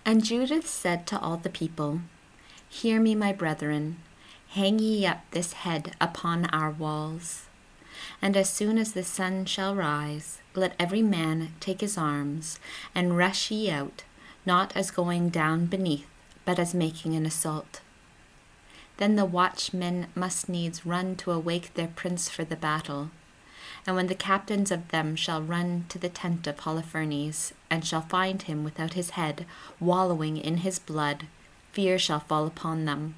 And Judith said to all the people, Hear me, my brethren, hang ye up this head upon our walls. And as soon as the sun shall rise, let every man take his arms, and rush ye out, not as going down beneath, but as making an assault. Then the watchmen must needs run to awake their prince for the battle. And when the captains of them shall run to the tent of Holofernes, and shall find him without his head, wallowing in his blood, fear shall fall upon them.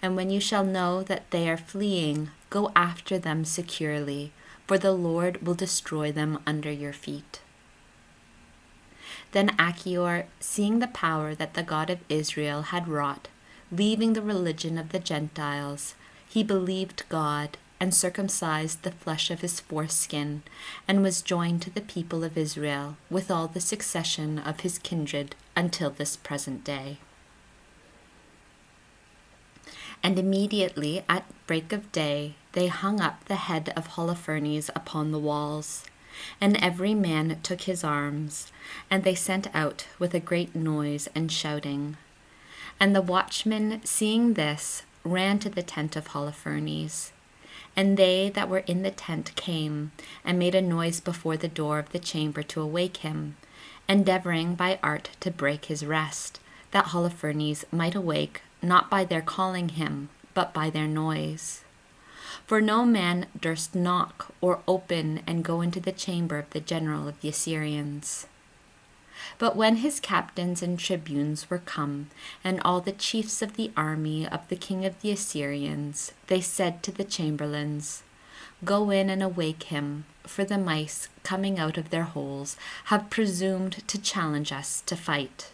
And when you shall know that they are fleeing, go after them securely, for the Lord will destroy them under your feet. Then Achior, seeing the power that the God of Israel had wrought, leaving the religion of the Gentiles, he believed God, and circumcised the flesh of his foreskin, and was joined to the people of Israel with all the succession of his kindred until this present day. And immediately at break of day they hung up the head of Holofernes upon the walls, and every man took his arms, and they sent out with a great noise and shouting. And the watchmen, seeing this, ran to the tent of Holofernes. And they that were in the tent came, and made a noise before the door of the chamber to awake him, endeavoring by art to break his rest, that Holofernes might awake, not by their calling him, but by their noise. For no man durst knock or open and go into the chamber of the general of the Assyrians. But when his captains and tribunes were come, and all the chiefs of the army of the king of the Assyrians, they said to the chamberlains, Go in and awake him, for the mice, coming out of their holes, have presumed to challenge us to fight.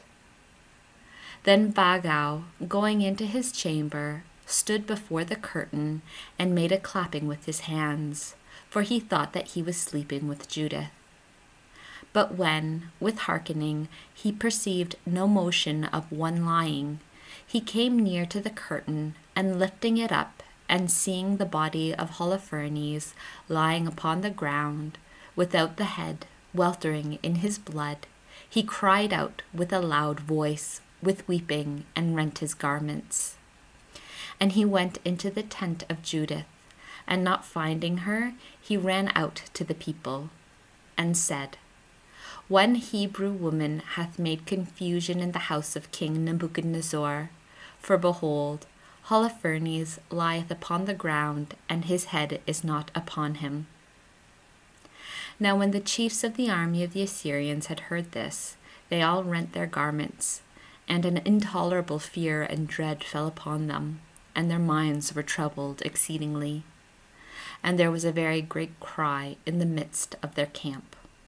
Then Bagau, going into his chamber, stood before the curtain, and made a clapping with his hands, for he thought that he was sleeping with Judith. But when, with hearkening, he perceived no motion of one lying, he came near to the curtain, and lifting it up, and seeing the body of Holofernes lying upon the ground, without the head, weltering in his blood, he cried out with a loud voice, with weeping, and rent his garments. And he went into the tent of Judith, and not finding her, he ran out to the people, and said, One Hebrew woman hath made confusion in the house of King Nebuchadnezzar. For behold, Holofernes lieth upon the ground, and his head is not upon him. Now when the chiefs of the army of the Assyrians had heard this, they all rent their garments, and an intolerable fear and dread fell upon them, and their minds were troubled exceedingly. And there was a very great cry in the midst of their camp.